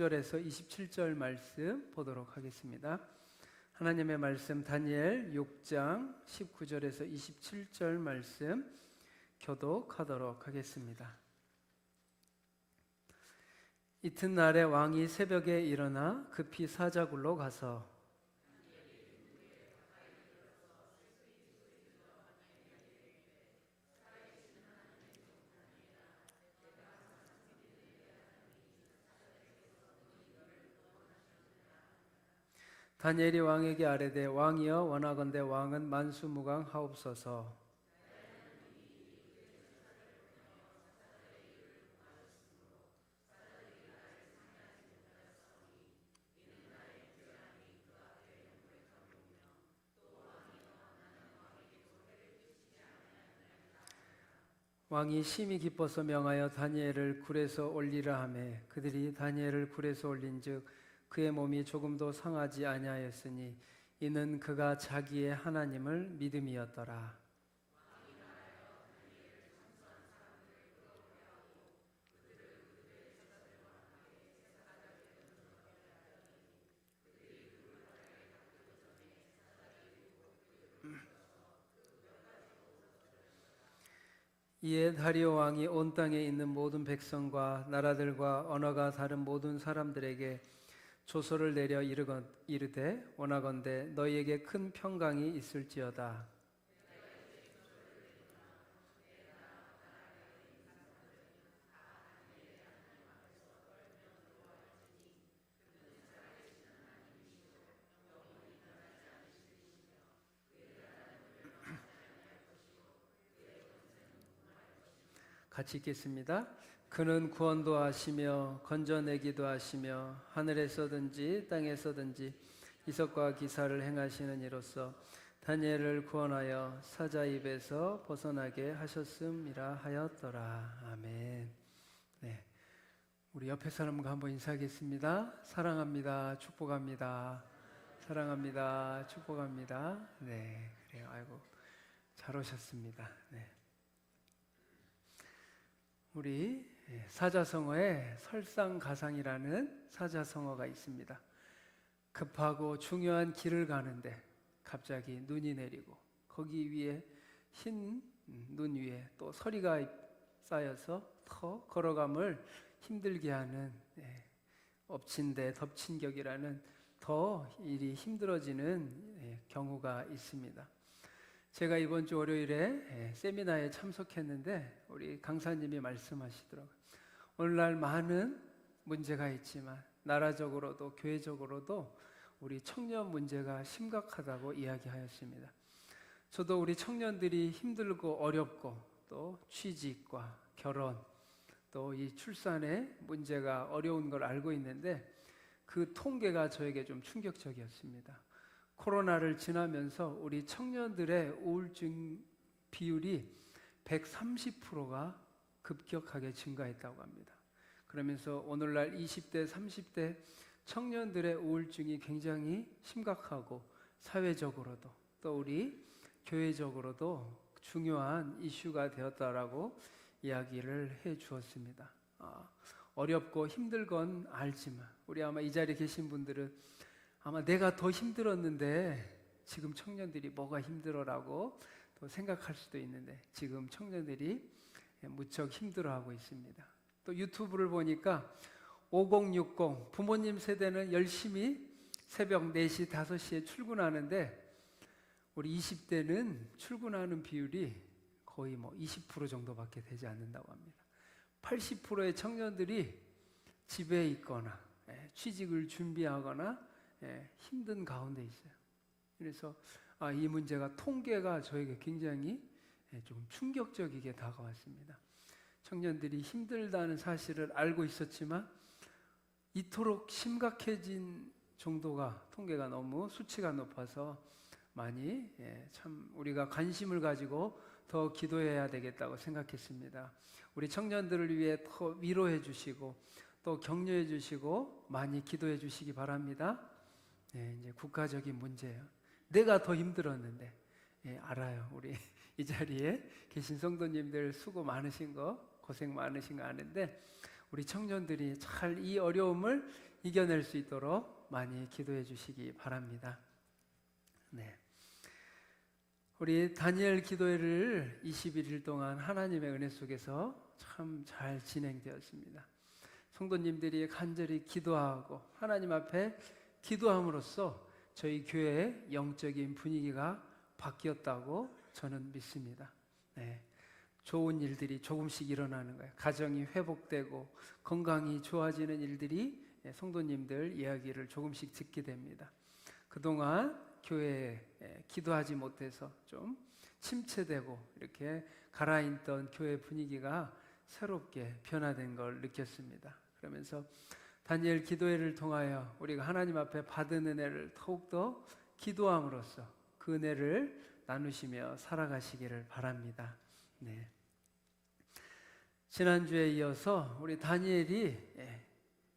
19절에서 27절 말씀 보도록 하겠습니다. 하나님의 말씀 다니엘 6장 19절에서 27절 말씀 교독하도록 하겠습니다. 이튿날에 왕이 새벽에 일어나 급히 사자굴로 가서 다니엘이 왕에게 아뢰되 왕이여 원하건대 왕은 만수무강하옵소서. 왕이 심히 기뻐서 명하여 다니엘을 굴에서 올리라 하매 그들이 다니엘을 굴에서 올린즉 그의 몸이 조금도 상하지 아니하였으니 이는 그가 자기의 하나님을 믿음이었더라. 이에 다리오 왕이 온 땅에 있는 모든 백성과 나라들과 언어가 다른 모든 사람들에게 조서를 내려 이르되 원하건대 너희에게 큰 평강이 있을지어다. 같이 읽겠습니다. 그는 구원도 하시며 건져내기도 하시며 하늘에서든지 땅에서든지 이석과 기사를 행하시는 이로써 다니엘을 구원하여 사자 입에서 벗어나게 하셨음이라 하였더라. 아멘. 네, 우리 옆에 사람과 한번 인사하겠습니다. 사랑합니다. 축복합니다. 사랑합니다. 축복합니다. 네, 그래요. 아이고 잘 오셨습니다. 네. 우리 사자성어에 설상가상이라는 사자성어가 있습니다. 급하고 중요한 길을 가는데 갑자기 눈이 내리고 거기 위에 흰 눈 위에 또 서리가 쌓여서 더 걸어감을 힘들게 하는 엎친 데 덮친 격이라는 더 일이 힘들어지는 경우가 있습니다. 제가 이번 주 월요일에 세미나에 참석했는데 우리 강사님이 말씀하시더라고요. 오늘날 많은 문제가 있지만 나라적으로도 교회적으로도 우리 청년 문제가 심각하다고 이야기하였습니다. 저도 우리 청년들이 힘들고 어렵고 또 취직과 결혼 또 이 출산의 문제가 어려운 걸 알고 있는데 그 통계가 저에게 좀 충격적이었습니다. 코로나를 지나면서 우리 청년들의 우울증 비율이 130%가 급격하게 증가했다고 합니다. 그러면서 오늘날 20대, 30대 청년들의 우울증이 굉장히 심각하고 사회적으로도 또 우리 교회적으로도 중요한 이슈가 되었다라고 이야기를 해 주었습니다. 어렵고 힘들 건 알지만 우리 아마 이 자리에 계신 분들은 아마 내가 더 힘들었는데 지금 청년들이 뭐가 힘들어라고 또 생각할 수도 있는데 지금 청년들이 무척 힘들어하고 있습니다. 또 유튜브를 보니까 5060 부모님 세대는 열심히 새벽 4시, 5시에 출근하는데 우리 20대는 출근하는 비율이 거의 20% 정도밖에 되지 않는다고 합니다. 80%의 청년들이 집에 있거나 취직을 준비하거나 힘든 가운데 있어요. 그래서 이 문제가 통계가 저에게 굉장히 좀 충격적이게 다가왔습니다. 청년들이 힘들다는 사실을 알고 있었지만 이토록 심각해진 정도가 통계가 너무 수치가 높아서 많이 참 우리가 관심을 가지고 더 기도해야 되겠다고 생각했습니다. 우리 청년들을 위해 더 위로해 주시고 또 격려해 주시고 많이 기도해 주시기 바랍니다. 이제 국가적인 문제예요. 내가 더 힘들었는데 알아요. 우리 이 자리에 계신 성도님들 수고 많으신 거 고생 많으신 거 아는데 우리 청년들이 잘 이 어려움을 이겨낼 수 있도록 많이 기도해 주시기 바랍니다. 네. 우리 다니엘 기도회를 21일 동안 하나님의 은혜 속에서 참 잘 진행되었습니다. 성도님들이 간절히 기도하고 하나님 앞에 기도함으로써 저희 교회의 영적인 분위기가 바뀌었다고 저는 믿습니다. 네. 좋은 일들이 조금씩 일어나는 거예요. 가정이 회복되고 건강이 좋아지는 일들이 성도님들 이야기를 조금씩 듣게 됩니다. 그동안 교회에 기도하지 못해서 좀 침체되고 이렇게 가라앉던 교회 분위기가 새롭게 변화된 걸 느꼈습니다. 그러면서 다니엘 기도회를 통하여 우리가 하나님 앞에 받은 은혜를 더욱더 기도함으로써 그 은혜를 나누시며 살아가시기를 바랍니다. 네. 지난주에 이어서 우리 다니엘이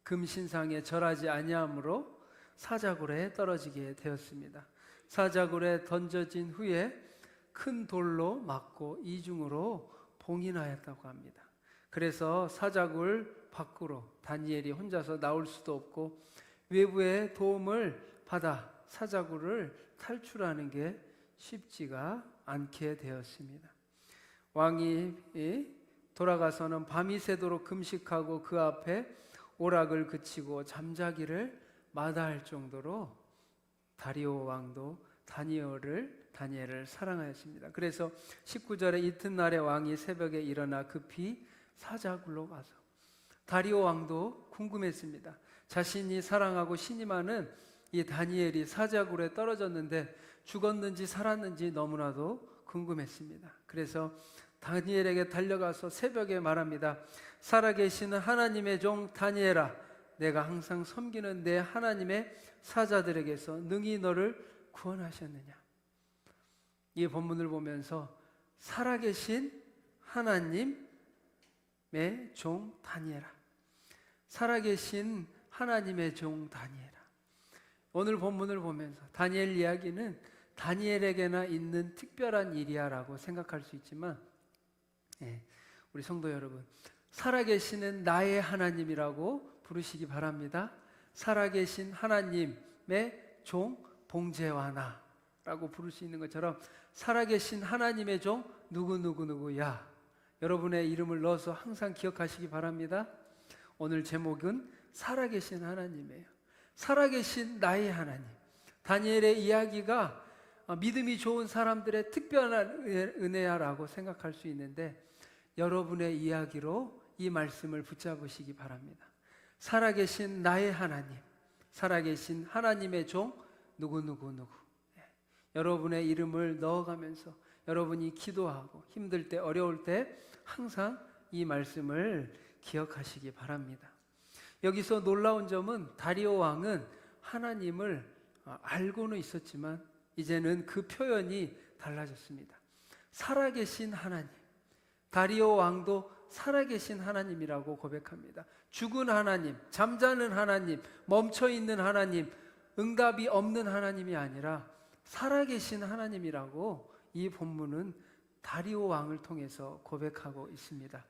금신상에 절하지 아니함으로 사자굴에 떨어지게 되었습니다. 사자굴에 던져진 후에 큰 돌로 맞고 이중으로 봉인하였다고 합니다. 그래서 사자굴 밖으로 다니엘이 혼자서 나올 수도 없고 외부의 도움을 받아 사자굴을 탈출하는 게 쉽지가 않게 되었습니다. 왕이 돌아가서는 밤이 새도록 금식하고 그 앞에 오락을 그치고 잠자기를 마다할 정도로 다리오 왕도 다니엘을 사랑하였습니다. 그래서 19절에 이튿날에 왕이 새벽에 일어나 급히 사자굴로 가서 다리오 왕도 궁금했습니다. 자신이 사랑하고 신임하는 이 다니엘이 사자굴에 떨어졌는데 죽었는지 살았는지 너무나도 궁금했습니다. 그래서 다니엘에게 달려가서 새벽에 말합니다. 살아계시는 하나님의 종 다니엘아, 내가 항상 섬기는 내 하나님의 사자들에게서 능히 너를 구원하셨느냐. 이 본문을 보면서 살아계신 하나님의 종 다니엘아, 살아계신 하나님의 종 다니엘아. 오늘 본문을 보면서 다니엘 이야기는 다니엘에게나 있는 특별한 일이야 라고 생각할 수 있지만 우리 성도 여러분, 살아계시는 나의 하나님이라고 부르시기 바랍니다. 살아계신 하나님의 종 봉제와나 라고 부를 수 있는 것처럼 살아계신 하나님의 종 누구야, 여러분의 이름을 넣어서 항상 기억하시기 바랍니다. 오늘 제목은 살아계신 하나님이에요. 살아계신 나의 하나님. 다니엘의 이야기가 믿음이 좋은 사람들의 특별한 은혜야라고 생각할 수 있는데 여러분의 이야기로 이 말씀을 붙잡으시기 바랍니다. 살아계신 나의 하나님, 살아계신 하나님의 종 누구. 여러분의 이름을 넣어가면서 여러분이 기도하고 힘들 때 어려울 때 항상 이 말씀을 기억하시기 바랍니다. 여기서 놀라운 점은 다리오 왕은 하나님을 알고는 있었지만 이제는 그 표현이 달라졌습니다. 살아계신 하나님. 다리오 왕도 살아계신 하나님이라고 고백합니다. 죽은 하나님, 잠자는 하나님, 멈춰있는 하나님, 응답이 없는 하나님이 아니라 살아계신 하나님이라고 이 본문은 다리오 왕을 통해서 고백하고 있습니다.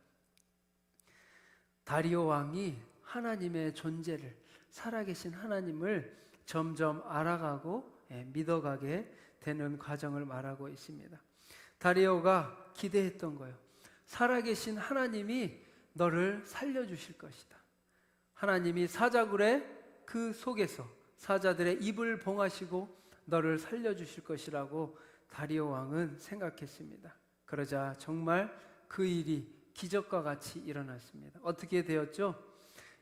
다리오 왕이 하나님의 존재를, 살아계신 하나님을 점점 알아가고 믿어가게 되는 과정을 말하고 있습니다. 다리오가 기대했던 거예요. 살아계신 하나님이 너를 살려주실 것이다. 하나님이 사자굴의 그 속에서 사자들의 입을 봉하시고 너를 살려주실 것이라고 다리오 왕은 생각했습니다. 그러자 정말 그 일이 기적과 같이 일어났습니다. 어떻게 되었죠?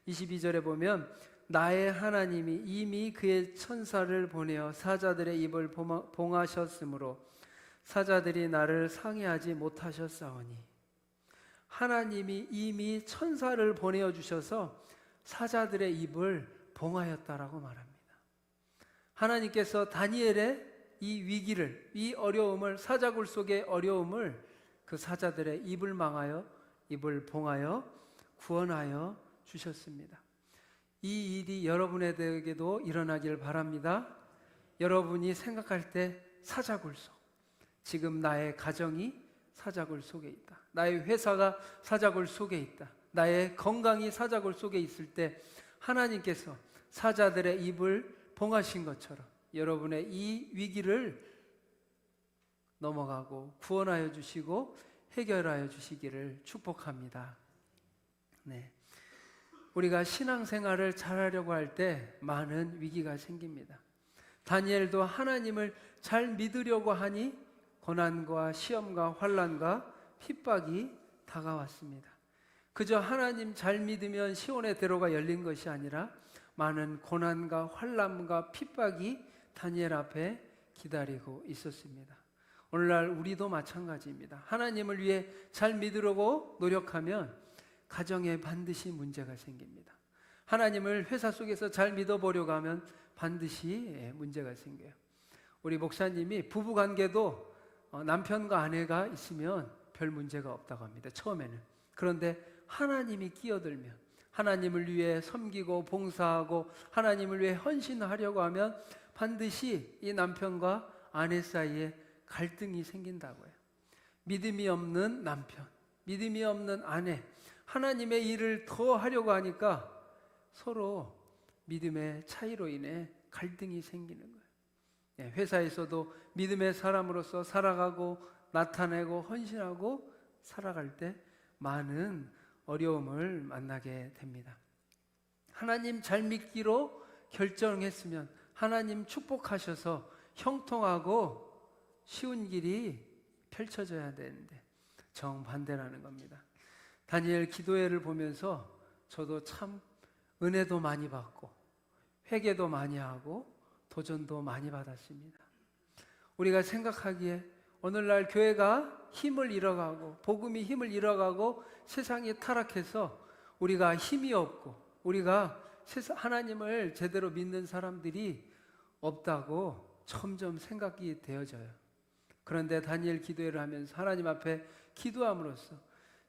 22절에 보면 나의 하나님이 이미 그의 천사를 보내어 사자들의 입을 봉하셨으므로 사자들이 나를 상해하지 못하셨사오니. 하나님이 이미 천사를 보내어 주셔서 사자들의 입을 봉하였다라고 말합니다. 하나님께서 다니엘의 이 위기를, 이 어려움을, 사자굴 속의 어려움을 그 사자들의 입을 봉하여 구원하여 주셨습니다. 이 일이 여러분에게도 일어나길 바랍니다. 여러분이 생각할 때 사자굴 속, 지금 나의 가정이 사자굴 속에 있다. 나의 회사가 사자굴 속에 있다. 나의 건강이 사자굴 속에 있을 때 하나님께서 사자들의 입을 봉하신 것처럼 여러분의 이 위기를 넘어가고 구원하여 주시고 해결하여 주시기를 축복합니다. 네. 우리가 신앙생활을 잘하려고 할 때 많은 위기가 생깁니다. 다니엘도 하나님을 잘 믿으려고 하니 고난과 시험과 환난과 핍박이 다가왔습니다. 그저 하나님 잘 믿으면 시온의 대로가 열린 것이 아니라 많은 고난과 환난과 핍박이 다니엘 앞에 기다리고 있었습니다. 오늘날 우리도 마찬가지입니다. 하나님을 위해 잘 믿으려고 노력하면 가정에 반드시 문제가 생깁니다. 하나님을 회사 속에서 잘 믿어보려고 하면 반드시 문제가 생겨요. 우리 목사님이 부부관계도 남편과 아내가 있으면 별 문제가 없다고 합니다. 처음에는. 그런데 하나님이 끼어들면, 하나님을 위해 섬기고 봉사하고 하나님을 위해 헌신하려고 하면 반드시 이 남편과 아내 사이에 갈등이 생긴다고요. 믿음이 없는 남편, 믿음이 없는 아내, 하나님의 일을 더 하려고 하니까 서로 믿음의 차이로 인해 갈등이 생기는 거예요. 회사에서도 믿음의 사람으로서 살아가고 나타내고 헌신하고 살아갈 때 많은 어려움을 만나게 됩니다. 하나님 잘 믿기로 결정했으면 하나님 축복하셔서 형통하고 쉬운 길이 펼쳐져야 되는데 정반대라는 겁니다. 다니엘 기도회를 보면서 저도 참 은혜도 많이 받고 회개도 많이 하고 도전도 많이 받았습니다. 우리가 생각하기에 오늘날 교회가 힘을 잃어가고 복음이 힘을 잃어가고 세상이 타락해서 우리가 힘이 없고 우리가 하나님을 제대로 믿는 사람들이 없다고 점점 생각이 되어져요. 그런데 다니엘 기도회를 하면서 하나님 앞에 기도함으로써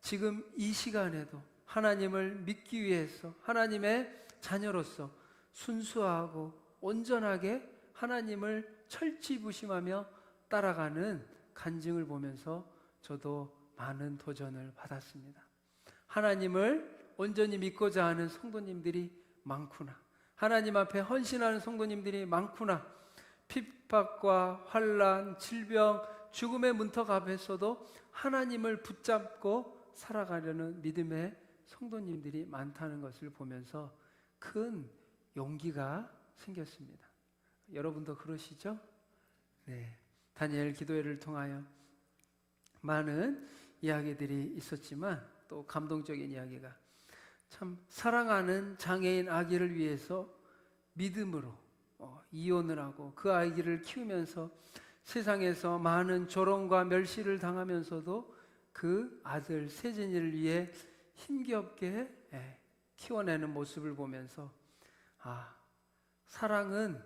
지금 이 시간에도 하나님을 믿기 위해서 하나님의 자녀로서 순수하고 온전하게 하나님을 철지부심하며 따라가는 간증을 보면서 저도 많은 도전을 받았습니다. 하나님을 온전히 믿고자 하는 성도님들이 많구나. 하나님 앞에 헌신하는 성도님들이 많구나. 핍박과 환난, 질병, 죽음의 문턱 앞에서도 하나님을 붙잡고 살아가려는 믿음의 성도님들이 많다는 것을 보면서 큰 용기가 생겼습니다. 여러분도 그러시죠? 네. 다니엘 기도회를 통하여 많은 이야기들이 있었지만 또 감동적인 이야기가 참 사랑하는 장애인 아기를 위해서 믿음으로 이혼을 하고 그 아이를 키우면서 세상에서 많은 조롱과 멸시를 당하면서도 그 아들 세진이를 위해 힘겹게 키워내는 모습을 보면서 사랑은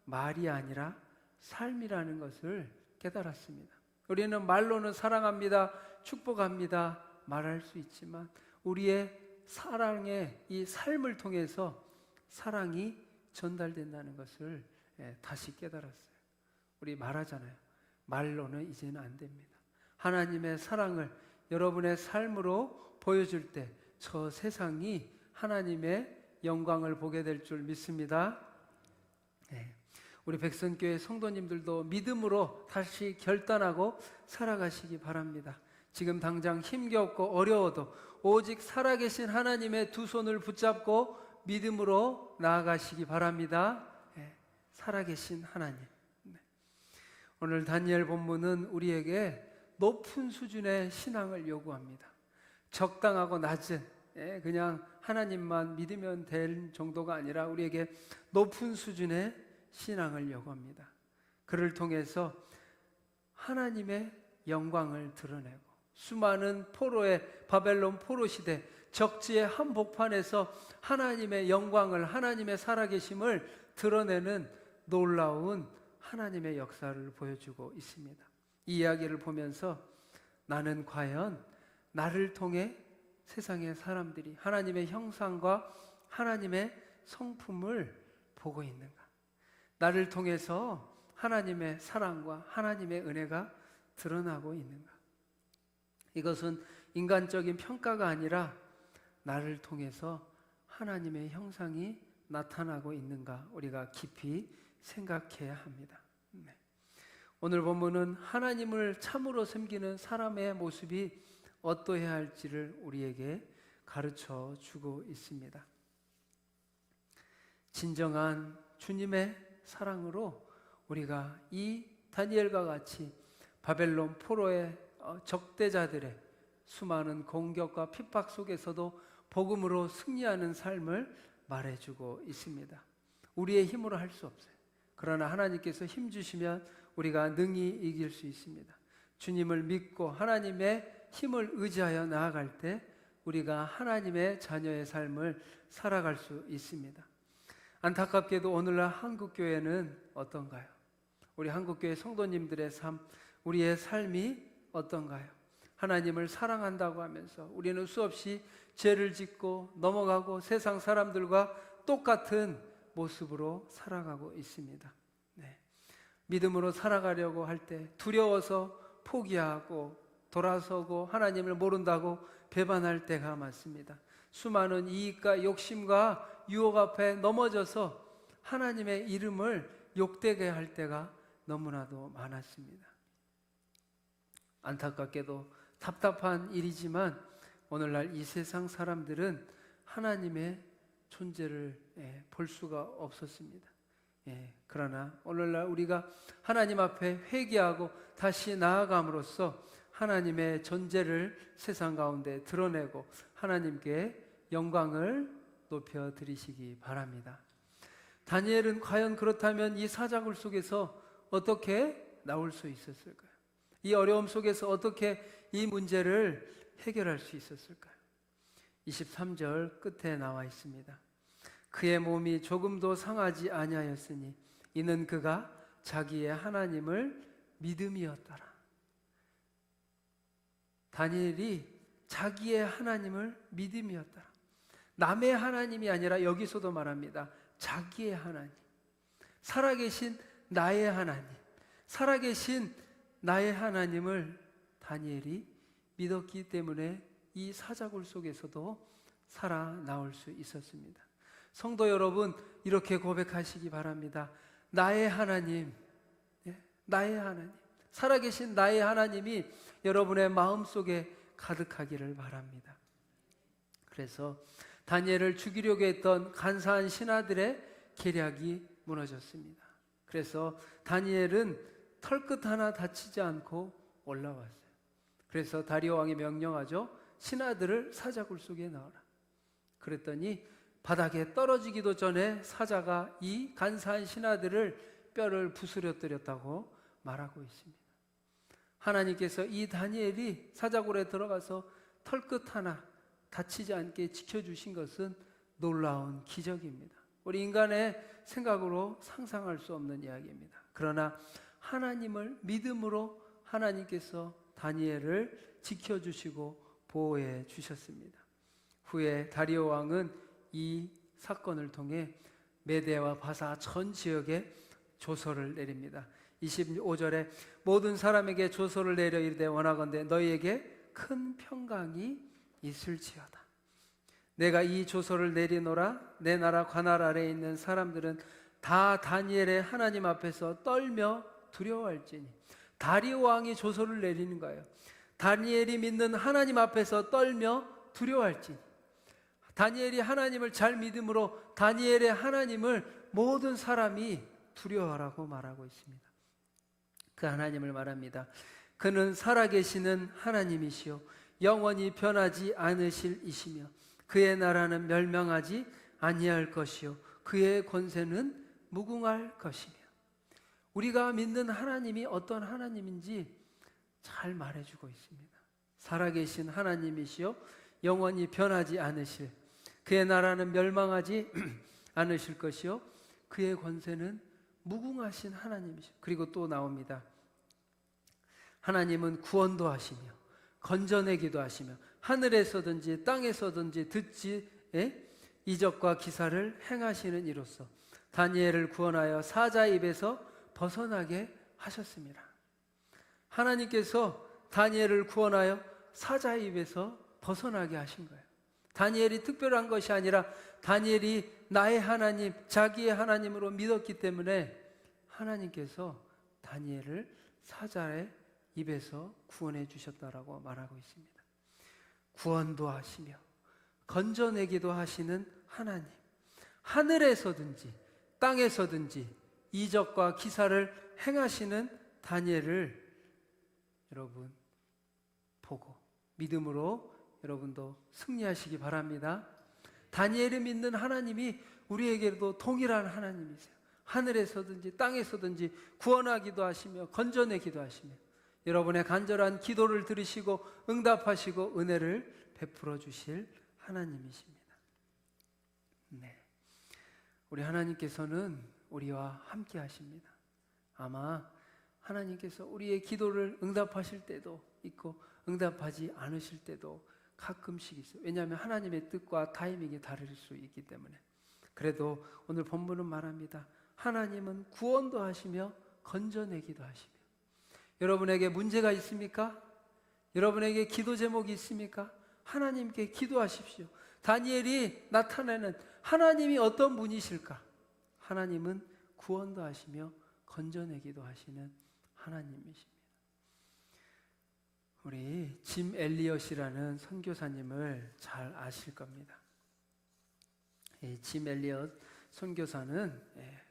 말이 아니라 삶이라는 것을 깨달았습니다. 우리는 말로는 사랑합니다, 축복합니다 말할 수 있지만 우리의 사랑의 이 삶을 통해서 사랑이 전달된다는 것을 다시 깨달았어요. 우리 말하잖아요. 말로는 이제는 안 됩니다. 하나님의 사랑을 여러분의 삶으로 보여줄 때 저 세상이 하나님의 영광을 보게 될 줄 믿습니다. 우리 백성교회 성도님들도 믿음으로 다시 결단하고 살아가시기 바랍니다. 지금 당장 힘겹고 어려워도 오직 살아계신 하나님의 두 손을 붙잡고 믿음으로 나아가시기 바랍니다. 살아계신 하나님. 오늘 다니엘 본문은 우리에게 높은 수준의 신앙을 요구합니다. 적당하고 낮은 그냥 하나님만 믿으면 될 정도가 아니라 우리에게 높은 수준의 신앙을 요구합니다. 그를 통해서 하나님의 영광을 드러내고 수많은 포로의 바벨론 포로 시대 적지의 한복판에서 하나님의 영광을 하나님의 살아계심을 드러내는 놀라운 하나님의 역사를 보여주고 있습니다. 이 이야기를 보면서 나는 과연 나를 통해 세상의 사람들이 하나님의 형상과 하나님의 성품을 보고 있는가? 나를 통해서 하나님의 사랑과 하나님의 은혜가 드러나고 있는가? 이것은 인간적인 평가가 아니라 나를 통해서 하나님의 형상이 나타나고 있는가 우리가 깊이 생각해야 합니다. 오늘 본문은 하나님을 참으로 섬기는 사람의 모습이 어떠해야 할지를 우리에게 가르쳐 주고 있습니다. 진정한 주님의 사랑으로 우리가 이 다니엘과 같이 바벨론 포로의 적대자들의 수많은 공격과 핍박 속에서도 복음으로 승리하는 삶을 말해주고 있습니다. 우리의 힘으로 할 수 없어요. 그러나 하나님께서 힘 주시면 우리가 능히 이길 수 있습니다. 주님을 믿고 하나님의 힘을 의지하여 나아갈 때 우리가 하나님의 자녀의 삶을 살아갈 수 있습니다. 안타깝게도 오늘날 한국교회는 어떤가요? 우리 한국교회 성도님들의 삶, 우리의 삶이 어떤가요? 하나님을 사랑한다고 하면서 우리는 수없이 죄를 짓고 넘어가고 세상 사람들과 똑같은 모습으로 살아가고 있습니다. 믿음으로 살아가려고 할 때 두려워서 포기하고 돌아서고 하나님을 모른다고 배반할 때가 많습니다. 수많은 이익과 욕심과 유혹 앞에 넘어져서 하나님의 이름을 욕되게 할 때가 너무나도 많았습니다. 안타깝게도 답답한 일이지만 오늘날 이 세상 사람들은 하나님의 존재를 볼 수가 없었습니다. 그러나 오늘날 우리가 하나님 앞에 회개하고 다시 나아감으로써 하나님의 존재를 세상 가운데 드러내고 하나님께 영광을 높여드리시기 바랍니다. 다니엘은 과연 그렇다면 이 사자굴 속에서 어떻게 나올 수 있었을까요? 이 어려움 속에서 어떻게 이 문제를 해결할 수 있었을까요? 23절 끝에 나와 있습니다. 그의 몸이 조금도 상하지 아니하였으니 이는 그가 자기의 하나님을 믿음이었더라. 다니엘이 자기의 하나님을 믿음이었더라. 남의 하나님이 아니라 여기서도 말합니다. 자기의 하나님, 살아계신 나의 하나님, 살아계신 나의 하나님을 다니엘이 믿었기 때문에 이 사자굴 속에서도 살아나올 수 있었습니다. 성도 여러분, 이렇게 고백하시기 바랍니다. 나의 하나님, 나의 하나님, 살아계신 나의 하나님이 여러분의 마음속에 가득하기를 바랍니다. 그래서 다니엘을 죽이려고 했던 간사한 신하들의 계략이 무너졌습니다. 그래서 다니엘은 털끝 하나 다치지 않고 올라왔어요. 그래서 다리오 왕이 명령하죠. 신하들을 사자굴 속에 넣어라. 그랬더니 바닥에 떨어지기도 전에 사자가 이 간사한 신하들을 뼈를 부스러뜨렸다고 말하고 있습니다. 하나님께서 이 다니엘이 사자굴에 들어가서 털끝 하나 다치지 않게 지켜주신 것은 놀라운 기적입니다. 우리 인간의 생각으로 상상할 수 없는 이야기입니다. 그러나 하나님을 믿음으로 하나님께서 다니엘을 지켜주시고 보호해 주셨습니다. 후에 다리오 왕은 이 사건을 통해 메대와 바사 전 지역에 조서를 내립니다. 25절에 모든 사람에게 조서를 내려 이르되 원하건대 너희에게 큰 평강이 있을지어다. 내가 이 조서를 내리노라. 내 나라 관할 아래에 있는 사람들은 다 다니엘의 하나님 앞에서 떨며 두려워할지니. 다리오 왕이 조서를 내리는 거예요. 다니엘이 믿는 하나님 앞에서 떨며 두려워할지니. 다니엘이 하나님을 잘 믿음으로 다니엘의 하나님을 모든 사람이 두려워하라고 말하고 있습니다. 그 하나님을 말합니다. 그는 살아계시는 하나님이시요 영원히 변하지 않으실 이시며 그의 나라는 멸망하지 아니할 것이요 그의 권세는 무궁할 것이며. 우리가 믿는 하나님이 어떤 하나님인지 잘 말해주고 있습니다. 살아계신 하나님이시요 영원히 변하지 않으실, 그의 나라는 멸망하지 않으실 것이요 그의 권세는 무궁하신 하나님이시오. 그리고 또 나옵니다. 하나님은 구원도 하시며 건져내기도 하시며 하늘에서든지 땅에서든지 듣지 이적과 기사를 행하시는 이로써 다니엘을 구원하여 사자의 입에서 벗어나게 하셨습니다. 하나님께서 다니엘을 구원하여 사자의 입에서 벗어나게 하신 거예요. 다니엘이 특별한 것이 아니라 다니엘이 나의 하나님, 자기의 하나님으로 믿었기 때문에 하나님께서 다니엘을 사자의 입에서 구원해 주셨다라고 말하고 있습니다. 구원도 하시며 건져내기도 하시는 하나님, 하늘에서든지 땅에서든지 이적과 기사를 행하시는 다니엘을 여러분 보고 믿음으로 여러분도 승리하시기 바랍니다. 다니엘이 믿는 하나님이 우리에게도 동일한 하나님이세요. 하늘에서든지 땅에서든지 구원하기도 하시며 건져내기도 하시며 여러분의 간절한 기도를 들으시고 응답하시고 은혜를 베풀어 주실 하나님이십니다. 네. 우리 하나님께서는 우리와 함께 하십니다. 아마 하나님께서 우리의 기도를 응답하실 때도 있고 응답하지 않으실 때도 가끔씩 있어요. 왜냐하면 하나님의 뜻과 타이밍이 다를 수 있기 때문에. 그래도 오늘 본문은 말합니다. 하나님은 구원도 하시며 건져내기도 하시며. 여러분에게 문제가 있습니까? 여러분에게 기도 제목이 있습니까? 하나님께 기도하십시오. 다니엘이 나타내는 하나님이 어떤 분이실까? 하나님은 구원도 하시며 건져내기도 하시는 하나님이십니다. 우리 짐 엘리엇이라는 선교사님을 잘 아실 겁니다. 짐 엘리엇 선교사는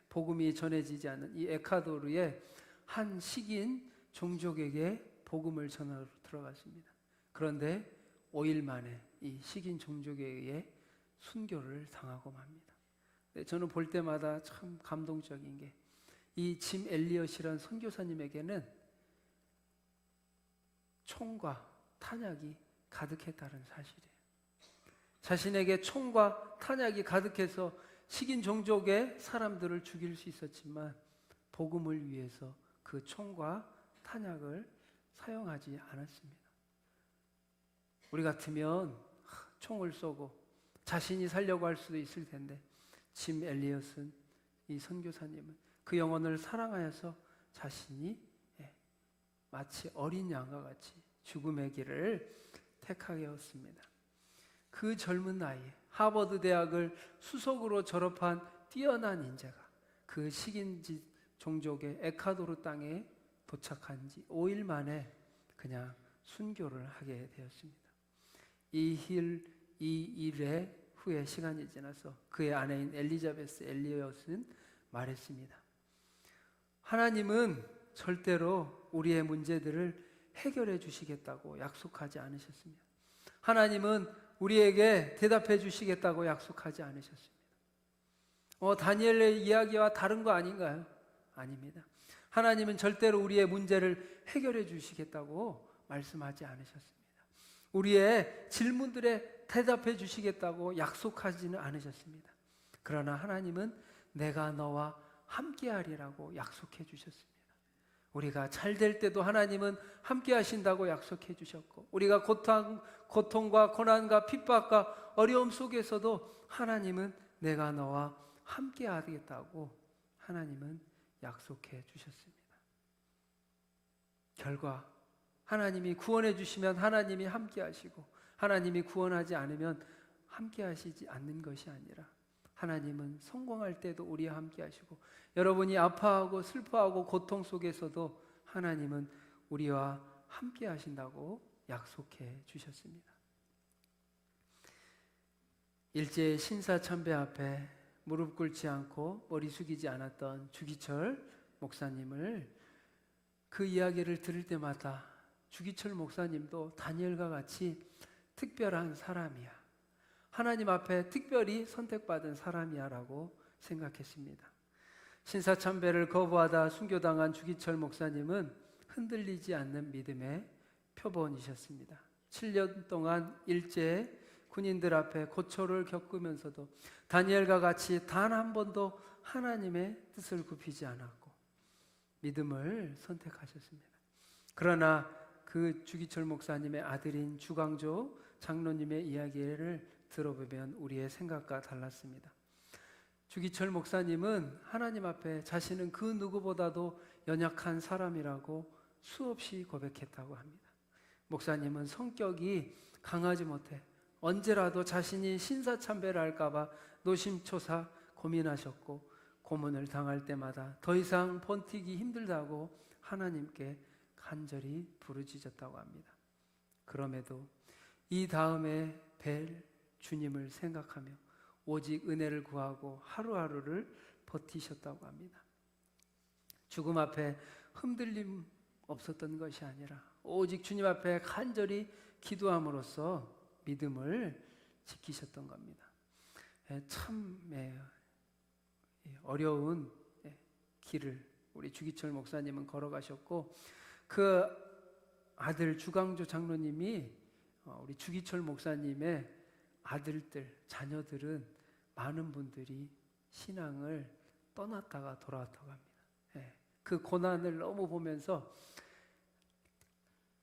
복음이 전해지지 않는 이 에콰도르의 한 식인 종족에게 복음을 전하러 들어갔습니다. 그런데 5일 만에 이 식인 종족에 의해 순교를 당하고 맙니다. 저는 볼 때마다 참 감동적인 게 이 짐 엘리엇이라는 선교사님에게는 총과 탄약이 가득했다는 사실이에요. 자신에게 총과 탄약이 가득해서 식인 종족의 사람들을 죽일 수 있었지만 복음을 위해서 그 총과 탄약을 사용하지 않았습니다. 우리 같으면 총을 쏘고 자신이 살려고 할 수도 있을 텐데 짐 엘리엇은 이 선교사님은 그 영혼을 사랑하여서 자신이 마치 어린 양과 같이 죽음의 길을 택하게 하였습니다. 그 젊은 나이에 하버드 대학을 수석으로 졸업한 뛰어난 인재가 그 식인지 종족의 에콰도르 땅에 도착한 지 5일 만에 그냥 순교를 하게 되었습니다. 이 일의 후에 시간이 지나서 그의 아내인 엘리자베스 엘리엇은 말했습니다. 하나님은 절대로 우리의 문제들을 해결해 주시겠다고 약속하지 않으셨습니다. 하나님은 우리에게 대답해 주시겠다고 약속하지 않으셨습니다. 다니엘의 이야기와 다른 거 아닌가요? 아닙니다. 하나님은 절대로 우리의 문제를 해결해 주시겠다고 말씀하지 않으셨습니다. 우리의 질문들에 대답해 주시겠다고 약속하지는 않으셨습니다. 그러나 하나님은 내가 너와 함께하리라고 약속해 주셨습니다. 우리가 잘 될 때도 하나님은 함께 하신다고 약속해 주셨고 우리가 고통과 고난과 핍박과 어려움 속에서도 하나님은 내가 너와 함께 하겠다고 하나님은 약속해 주셨습니다. 결과 하나님이 구원해 주시면 하나님이 함께 하시고 하나님이 구원하지 않으면 함께 하시지 않는 것이 아니라 하나님은 성공할 때도 우리와 함께 하시고 여러분이 아파하고 슬퍼하고 고통 속에서도 하나님은 우리와 함께 하신다고 약속해 주셨습니다. 일제의 신사참배 앞에 무릎 꿇지 않고 머리 숙이지 않았던 주기철 목사님을 그 이야기를 들을 때마다 주기철 목사님도 다니엘과 같이 특별한 사람이야. 하나님 앞에 특별히 선택받은 사람이야 라고 생각했습니다. 신사참배를 거부하다 순교당한 주기철 목사님은 흔들리지 않는 믿음의 표본이셨습니다. 7년 동안 일제의 군인들 앞에 고초를 겪으면서도 다니엘과 같이 단 한 번도 하나님의 뜻을 굽히지 않았고 믿음을 선택하셨습니다. 그러나 그 주기철 목사님의 아들인 주광조 장로님의 이야기를 들어보면 우리의 생각과 달랐습니다. 주기철 목사님은 하나님 앞에 자신은 그 누구보다도 연약한 사람이라고 수없이 고백했다고 합니다. 목사님은 성격이 강하지 못해 언제라도 자신이 신사참배를 할까봐 노심초사 고민하셨고 고문을 당할 때마다 더 이상 버티기 힘들다고 하나님께 간절히 부르짖었다고 합니다. 그럼에도 이 다음에 뵐 주님을 생각하며 오직 은혜를 구하고 하루하루를 버티셨다고 합니다. 죽음 앞에 흔들림 없었던 것이 아니라 오직 주님 앞에 간절히 기도함으로써 믿음을 지키셨던 겁니다. 참 어려운 길을 우리 주기철 목사님은 걸어가셨고, 그 아들 주강조 장로님이 우리 주기철 목사님의 아들들, 자녀들은 많은 분들이 신앙을 떠났다가 돌아왔다고 합니다. 그 고난을 너무 보면서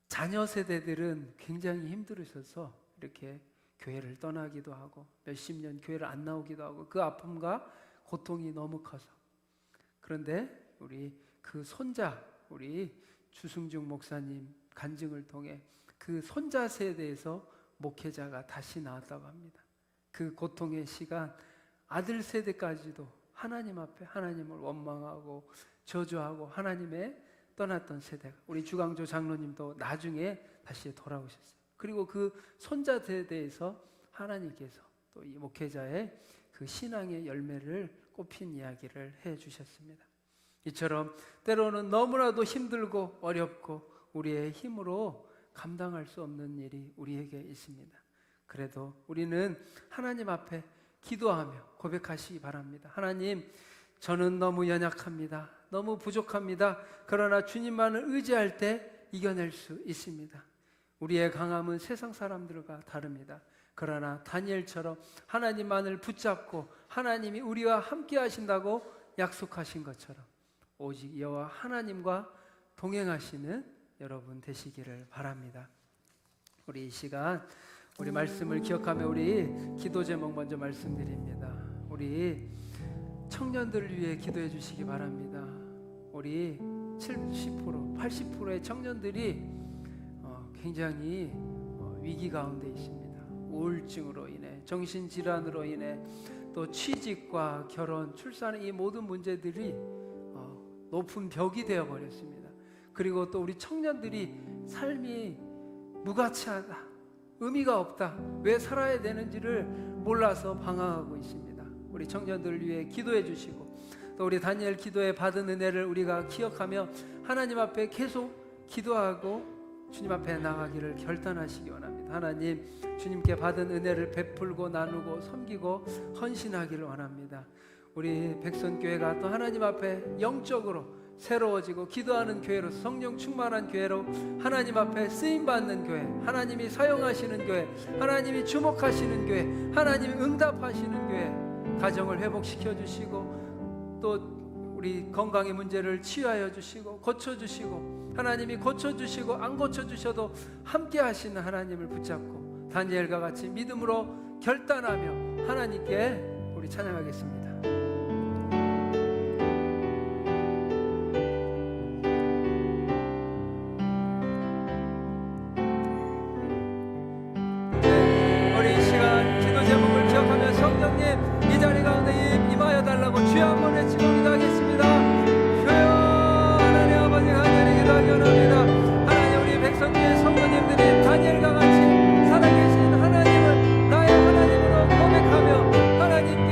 자녀 세대들은 굉장히 힘들으셔서 이렇게 교회를 떠나기도 하고 몇십 년 교회를 안 나오기도 하고 그 아픔과 고통이 너무 커서. 그런데 우리 그 손자, 우리 주승중 목사님 간증을 통해 그 손자 세대에서 목회자가 다시 나왔다고 합니다. 그 고통의 시간, 아들 세대까지도 하나님 앞에 하나님을 원망하고 저주하고 하나님의 떠났던 세대가, 우리 주강조 장로님도 나중에 다시 돌아오셨어요. 그리고 그 손자 세대에서 하나님께서 또 이 목회자의 그 신앙의 열매를 꽃핀 이야기를 해주셨습니다. 이처럼 때로는 너무나도 힘들고 어렵고 우리의 힘으로 감당할 수 없는 일이 우리에게 있습니다. 그래도 우리는 하나님 앞에 기도하며 고백하시기 바랍니다. 하나님, 저는 너무 연약합니다. 너무 부족합니다. 그러나 주님만을 의지할 때 이겨낼 수 있습니다. 우리의 강함은 세상 사람들과 다릅니다. 그러나 다니엘처럼 하나님만을 붙잡고 하나님이 우리와 함께 하신다고 약속하신 것처럼 오직 여호와 하나님과 동행하시는 여러분 되시기를 바랍니다. 우리 이 시간 우리 말씀을 기억하며 우리 기도 제목 먼저 말씀드립니다. 우리 청년들을 위해 기도해 주시기 바랍니다. 우리 70%, 80%의 청년들이 굉장히 위기 가운데 있습니다. 우울증으로 인해, 정신질환으로 인해, 또 취직과 결혼, 출산, 이 모든 문제들이 높은 벽이 되어버렸습니다. 그리고 또 우리 청년들이 삶이 무가치하다, 의미가 없다, 왜 살아야 되는지를 몰라서 방황하고 있습니다. 우리 청년들을 위해 기도해 주시고, 또 우리 다니엘 기도에 받은 은혜를 우리가 기억하며 하나님 앞에 계속 기도하고 주님 앞에 나가기를 결단하시기 원합니다. 하나님, 주님께 받은 은혜를 베풀고 나누고 섬기고 헌신하기를 원합니다. 우리 백선교회가 또 하나님 앞에 영적으로 새로워지고 기도하는 교회로, 성령 충만한 교회로, 하나님 앞에 쓰임받는 교회, 하나님이 사용하시는 교회, 하나님이 주목하시는 교회, 하나님이 응답하시는 교회, 가정을 회복시켜 주시고 또 우리 건강의 문제를 치유하여 주시고 고쳐주시고, 하나님이 고쳐주시고 안 고쳐주셔도 함께 하시는 하나님을 붙잡고 다니엘과 같이 믿음으로 결단하며 하나님께 우리 찬양하겠습니다. 우리 이 시간 기도 제목을 기억하며 성령님 이 자리 가운데 임하여 달라고 주여 한번 외치고 기도하겠습니다. 하나님, 우리 백성교회 성도님들이 다니엘과 같이 살아계신 하나님을 나의 하나님으로 고백하며 하나님께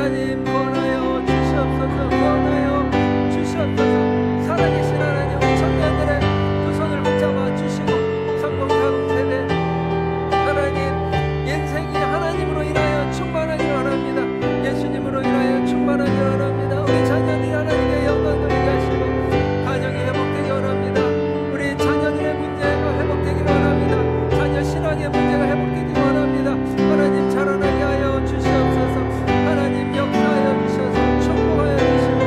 하나님 구원하여 주시옵소서. 구원하여 주시옵소서. 살아계신 하나님, 우리 청년들의 두 손을 붙잡아 주시고 성공사공 세대 하나님 인생이 하나님으로 인하여 충만하기를 원합니다. 예수님으로 인하여 충만하기를 원합니다. 우리 자녀들이 하나님의 영광 돌리게 하시고 가정이 회복되기 원합니다. 우리 자녀들의 문제가 회복되기를 원합니다. 자녀 신앙의 문제가 회복되기 원합니다. 하나님 자라나게 하여 주시옵소서. 하나님 역사하여 주셔서 축복하여 주시고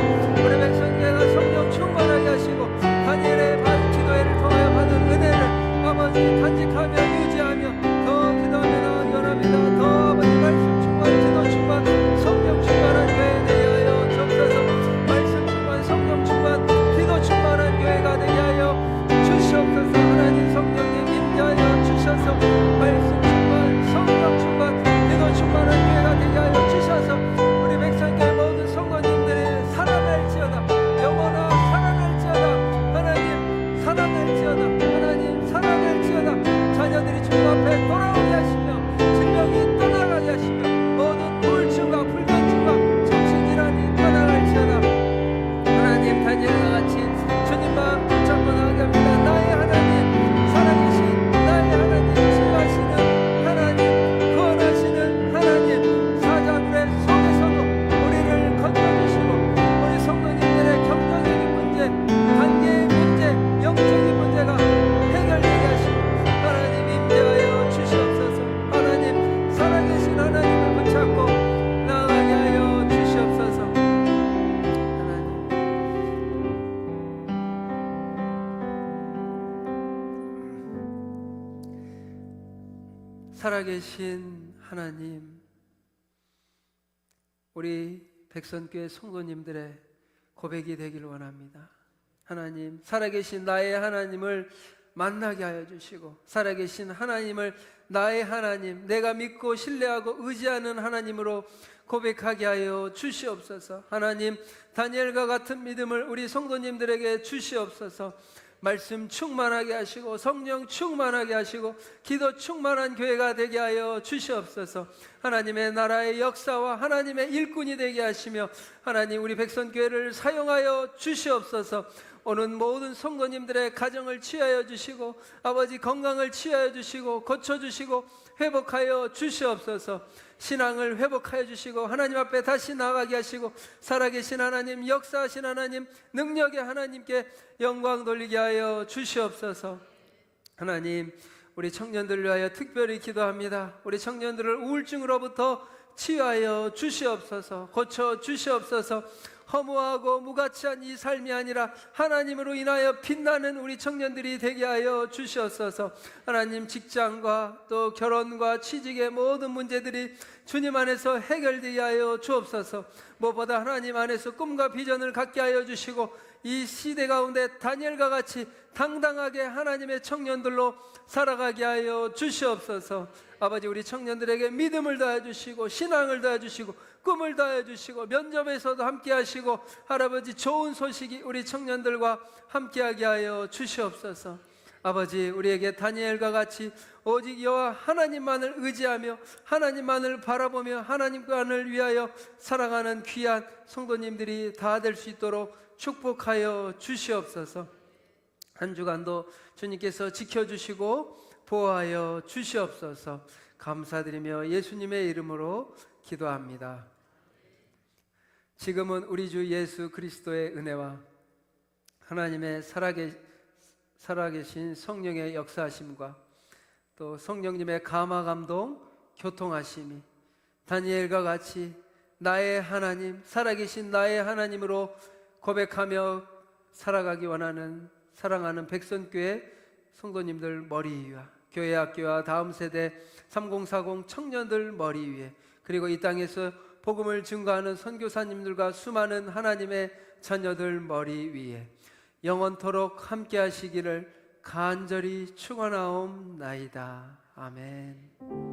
우리 백성교회가 성령 충만하게 하시고 다니엘의 기도회를 통하여 받은 은혜를 아버지 간직하며 유지하며 더 기도하며 나아가기 원합니다. 더 아버지 말씀 충만, 기도 충만, 성령 충만한 교회 되게 하여 주옵소서. 말씀 충만, 성령 충만, 기도 충만한 교회가 되게 하여 주시옵소서. 하나님 성령님 임재하여 주셔서 말씀 충만, 성령 충만, 기도 충만한 교회가 되게 하여 주셔서 우리 백성교회 모든 성도님들이 살아날지어다. 영원하 살아날지어다. 하나님 살아날지어다. 하나님 살아날지어다. 자녀들이 주님 앞에 돌아오게 하시며 질병이 떠나가게 하시며 모든 우울증과 불면증과 정신질환이 떠나갈지어다. 하나님 다니엘과 같이 주님 마음 붙잡고 나가게 합니다. 나의 하나님, 살아계신 나의 하나님, 치유하시는 하나님, 구원하시는 하나님, 사자굴의 속에서도 우리를 건져주시고 우리 성도님들의 경제적인 문제, 관계의 문제, 영적인 문제가 해결되게 하시고 하나님 임재하여 주시옵소서. 하나님 살아계신 하나님을 붙잡고 나아가게 하여 주시옵소서. 하나님 살아계신 하나님, 우리 백선교회 성도님들의 고백이 되기를 원합니다. 하나님 살아계신 나의 하나님을 만나게 하여 주시고 살아계신 하나님을 나의 하나님, 내가 믿고 신뢰하고 의지하는 하나님으로 고백하게 하여 주시옵소서. 하나님 다니엘과 같은 믿음을 우리 성도님들에게 주시옵소서. 말씀 충만하게 하시고 성령 충만하게 하시고 기도 충만한 교회가 되게 하여 주시옵소서. 하나님의 나라의 역사와 하나님의 일꾼이 되게 하시며 하나님 우리 백성교회를 사용하여 주시옵소서. 오는 모든 성도님들의 가정을 치유하여 주시고 아버지 건강을 치유하여 주시고 고쳐주시고 회복하여 주시옵소서. 신앙을 회복하여 주시고 하나님 앞에 다시 나아가게 하시고 살아계신 하나님, 역사하신 하나님, 능력의 하나님께 영광 돌리게 하여 주시옵소서. 하나님 우리 청년들을 위하여 특별히 기도합니다. 우리 청년들을 우울증으로부터 치유하여 주시옵소서. 고쳐 주시옵소서. 허무하고 무가치한 이 삶이 아니라 하나님으로 인하여 빛나는 우리 청년들이 되게 하여 주시옵소서. 하나님 직장과 또 결혼과 취직의 모든 문제들이 주님 안에서 해결되게 하여 주옵소서. 무엇보다 하나님 안에서 꿈과 비전을 갖게 하여 주시고 이 시대 가운데 다니엘과 같이 당당하게 하나님의 청년들로 살아가게 하여 주시옵소서. 아버지 우리 청년들에게 믿음을 더해주시고 신앙을 더해주시고 꿈을 더해주시고 면접에서도 함께 하시고 할아버지 좋은 소식이 우리 청년들과 함께하게 하여 주시옵소서. 아버지 우리에게 다니엘과 같이 오직 여호와 하나님만을 의지하며 하나님만을 바라보며 하나님만을 위하여 살아가는 귀한 성도님들이 다 될 수 있도록 축복하여 주시옵소서. 한 주간도 주님께서 지켜주시고 보호하여 주시옵소서. 감사드리며 예수님의 이름으로 기도합니다. 지금은 우리 주 예수 그리스도의 은혜와 하나님의 살아계신 성령의 역사하심과 또 성령님의 감화 감동 교통하심이 다니엘과 같이 나의 하나님, 살아계신 나의 하나님으로 고백하며 살아가기 원하는 사랑하는 백선교회 성도님들 머리 위와 교회 학교와 다음 세대 3040 청년들 머리 위에 그리고 이 땅에서 복음을 증거하는 선교사님들과 수많은 하나님의 자녀들 머리 위에 영원토록 함께 하시기를 간절히 축원하옵나이다. 아멘.